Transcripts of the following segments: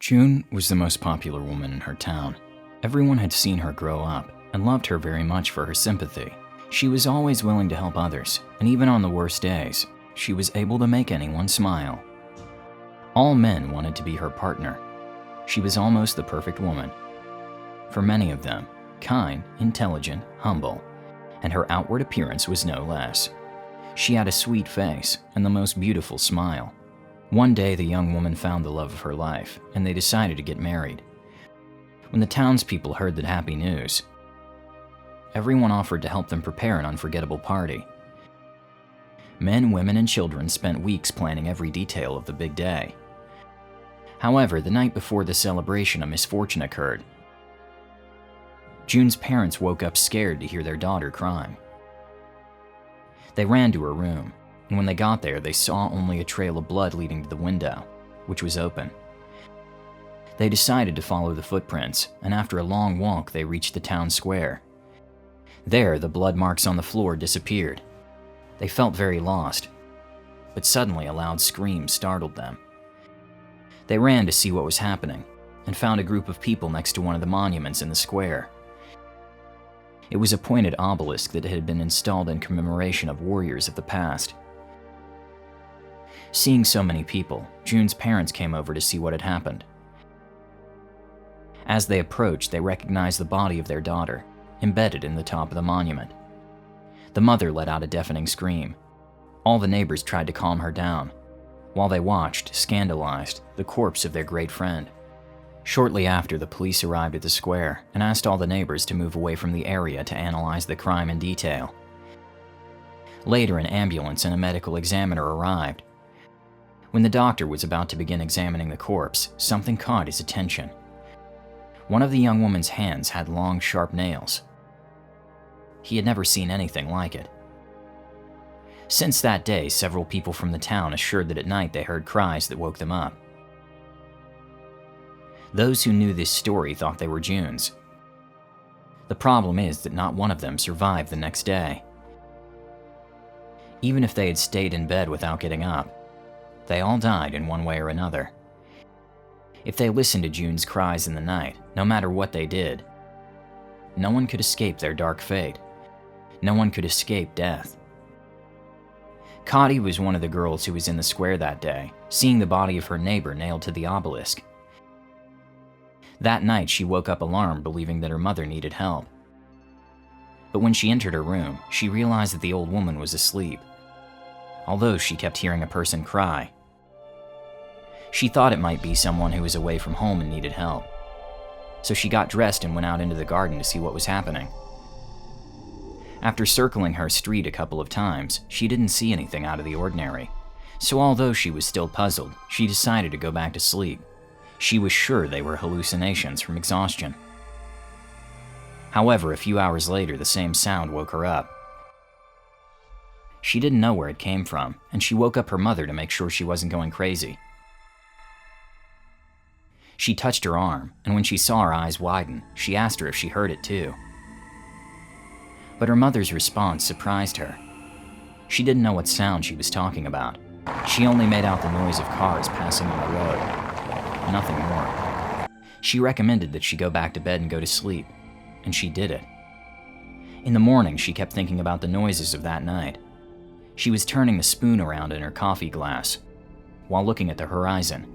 June was the most popular woman in her town. Everyone had seen her grow up and loved her very much for her sympathy. She was always willing to help others, and even on the worst days, she was able to make anyone smile. All men wanted to be her partner. She was almost the perfect woman. For many of them, kind, intelligent, humble, and her outward appearance was no less. She had a sweet face and the most beautiful smile. One day, the young woman found the love of her life, and they decided to get married. When the townspeople heard the happy news, everyone offered to help them prepare an unforgettable party. Men, women, and children spent weeks planning every detail of the big day. However, the night before the celebration, a misfortune occurred. June's parents woke up scared to hear their daughter crying. They ran to her room, and when they got there, they saw only a trail of blood leading to the window, which was open. They decided to follow the footprints, and after a long walk, they reached the town square. There, the blood marks on the floor disappeared. They felt very lost, but suddenly a loud scream startled them. They ran to see what was happening, and found a group of people next to one of the monuments in the square. It was a pointed obelisk that had been installed in commemoration of warriors of the past. Seeing so many people, June's parents came over to see what had happened. As they approached, they recognized the body of their daughter, embedded in the top of the monument. The mother let out a deafening scream. All the neighbors tried to calm her down, while they watched, scandalized, the corpse of their great friend. Shortly after, the police arrived at the square and asked all the neighbors to move away from the area to analyze the crime in detail. Later, an ambulance and a medical examiner arrived. When the doctor was about to begin examining the corpse, something caught his attention. One of the young woman's hands had long, sharp nails. He had never seen anything like it. Since that day, several people from the town assured that at night they heard cries that woke them up. Those who knew this story thought they were June's. The problem is that not one of them survived the next day. Even if they had stayed in bed without getting up, they all died in one way or another. If they listened to June's cries in the night, no matter what they did, no one could escape their dark fate. No one could escape death. Cotty was one of the girls who was in the square that day, seeing the body of her neighbor nailed to the obelisk. That night, she woke up alarmed, believing that her mother needed help. But when she entered her room, she realized that the old woman was asleep, although she kept hearing a person cry. She thought it might be someone who was away from home and needed help. So she got dressed and went out into the garden to see what was happening. After circling her street a couple of times, she didn't see anything out of the ordinary. So although she was still puzzled, she decided to go back to sleep. She was sure they were hallucinations from exhaustion. However, a few hours later, the same sound woke her up. She didn't know where it came from, and she woke up her mother to make sure she wasn't going crazy. She touched her arm, and when she saw her eyes widen, she asked her if she heard it too. But her mother's response surprised her. She didn't know what sound she was talking about. She only made out the noise of cars passing on the road. Nothing more. She recommended that she go back to bed and go to sleep, and she did it. In the morning, she kept thinking about the noises of that night. She was turning the spoon around in her coffee glass, while looking at the horizon.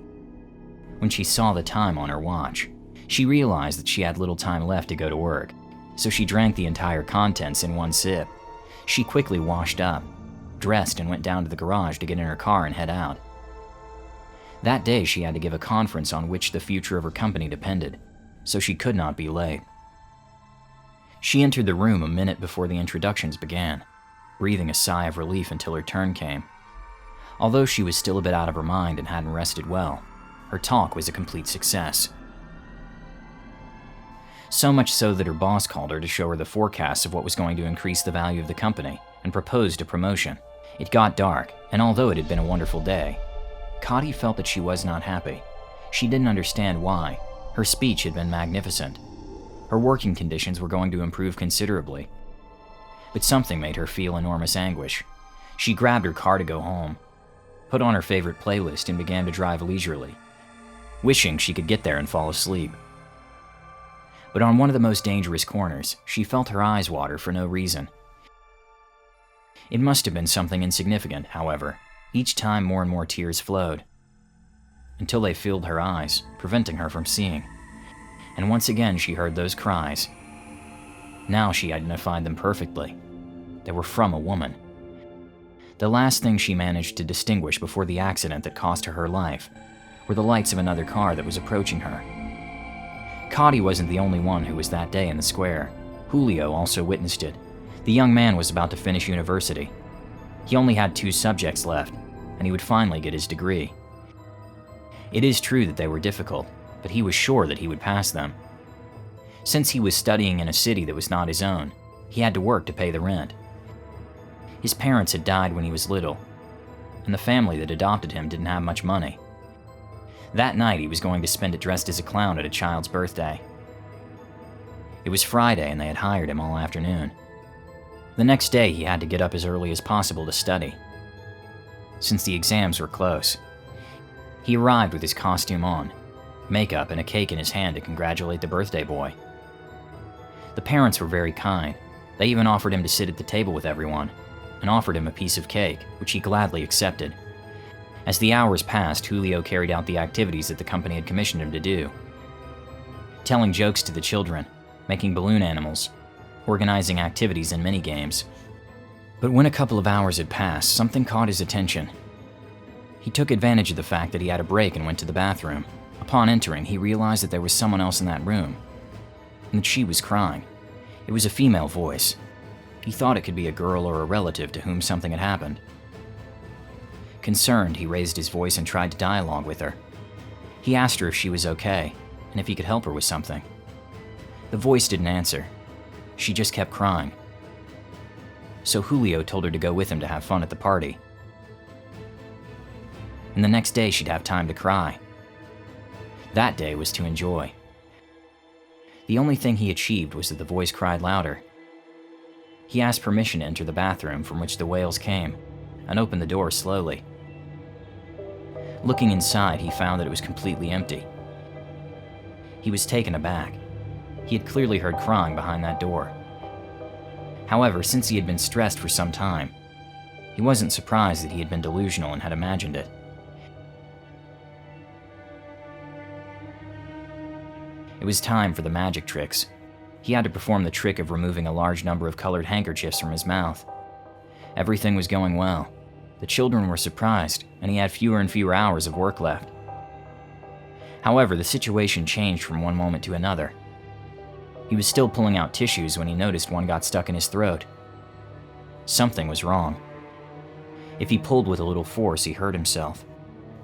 When she saw the time on her watch, she realized that she had little time left to go to work, so she drank the entire contents in one sip. She quickly washed up, dressed, and went down to the garage to get in her car and head out. That day, she had to give a conference on which the future of her company depended, so she could not be late. She entered the room a minute before the introductions began, breathing a sigh of relief until her turn came. Although she was still a bit out of her mind and hadn't rested well, her talk was a complete success. So much so that her boss called her to show her the forecast of what was going to increase the value of the company and proposed a promotion. It got dark, and although it had been a wonderful day, Cotty felt that she was not happy. She didn't understand why. Her speech had been magnificent. Her working conditions were going to improve considerably. But something made her feel enormous anguish. She grabbed her car to go home, put on her favorite playlist, and began to drive leisurely. wishing she could get there and fall asleep. But on one of the most dangerous corners, she felt her eyes water for no reason. It must have been something insignificant, however. Each time more and more tears flowed, until they filled her eyes, preventing her from seeing. And once again she heard those cries. Now she identified them perfectly. They were from a woman. The last thing she managed to distinguish before the accident that cost her her life were the lights of another car that was approaching her. Cotty wasn't the only one who was that day in the square. Julio also witnessed it. The young man was about to finish university. He only had 2 subjects left, and he would finally get his degree. It is true that they were difficult, but he was sure that he would pass them. Since he was studying in a city that was not his own, he had to work to pay the rent. His parents had died when he was little, and the family that adopted him didn't have much money. That night he was going to spend it dressed as a clown at a child's birthday. It was Friday and they had hired him all afternoon. The next day he had to get up as early as possible to study, since the exams were close. He arrived with his costume on, makeup, and a cake in his hand to congratulate the birthday boy. The parents were very kind. They even offered him to sit at the table with everyone, and offered him a piece of cake, which he gladly accepted. As the hours passed, Julio carried out the activities that the company had commissioned him to do. Telling jokes to the children, making balloon animals, organizing activities and mini-games. But when a couple of hours had passed, something caught his attention. He took advantage of the fact that he had a break and went to the bathroom. Upon entering, he realized that there was someone else in that room, and that she was crying. It was a female voice. He thought it could be a girl or a relative to whom something had happened. Concerned, he raised his voice and tried to dialogue with her. He asked her if she was okay, and if he could help her with something. The voice didn't answer. She just kept crying. So Julio told her to go with him to have fun at the party. And the next day she'd have time to cry. That day was to enjoy. The only thing he achieved was that the voice cried louder. He asked permission to enter the bathroom from which the wails came, and opened the door slowly. Looking inside, he found that it was completely empty. He was taken aback. He had clearly heard crying behind that door. However, since he had been stressed for some time, he wasn't surprised that he had been delusional and had imagined it. It was time for the magic tricks. He had to perform the trick of removing a large number of colored handkerchiefs from his mouth. Everything was going well. The children were surprised, and he had fewer and fewer hours of work left. However, the situation changed from one moment to another. He was still pulling out tissues when he noticed one got stuck in his throat. Something was wrong. If he pulled with a little force, he hurt himself.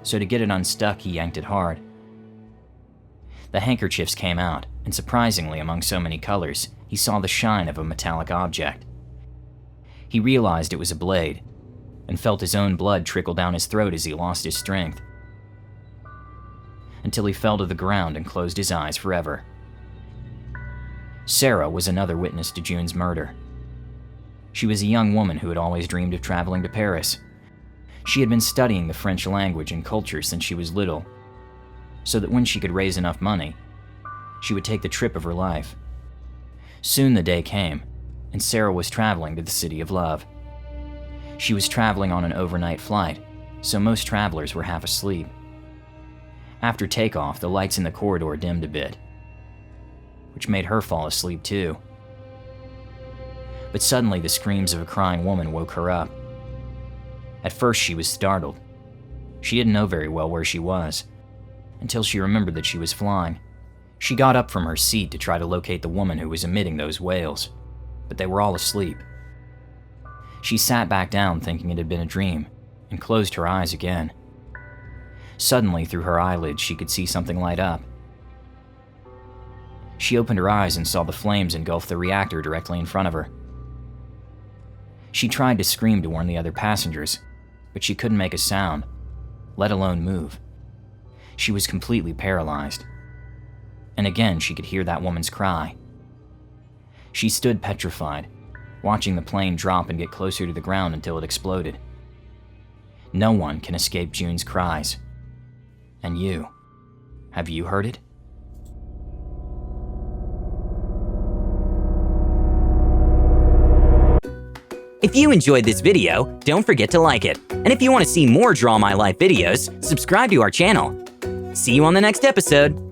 So to get it unstuck, he yanked it hard. The handkerchiefs came out, and surprisingly, among so many colors, he saw the shine of a metallic object. He realized it was a blade, and felt his own blood trickle down his throat as he lost his strength, until he fell to the ground and closed his eyes forever. Sarah was another witness to June's murder. She was a young woman who had always dreamed of traveling to Paris. She had been studying the French language and culture since she was little, so that when she could raise enough money, she would take the trip of her life. Soon the day came, and Sarah was traveling to the City of Love. She was traveling on an overnight flight, so most travelers were half asleep. After takeoff, the lights in the corridor dimmed a bit, which made her fall asleep too. But suddenly the screams of a crying woman woke her up. At first she was startled. She didn't know very well where she was, until she remembered that she was flying. She got up from her seat to try to locate the woman who was emitting those wails, but they were all asleep. She sat back down thinking it had been a dream, and closed her eyes again. Suddenly, through her eyelids, she could see something light up. She opened her eyes and saw the flames engulf the reactor directly in front of her. She tried to scream to warn the other passengers, but she couldn't make a sound, let alone move. She was completely paralyzed. And again, she could hear that woman's cry. She stood petrified, watching the plane drop and get closer to the ground until it exploded. No one can escape June's cries. And you Have you heard it? If you enjoyed this video, don't forget to like it. And if you want to see more Draw My Life videos, subscribe to our channel. See you on the next episode.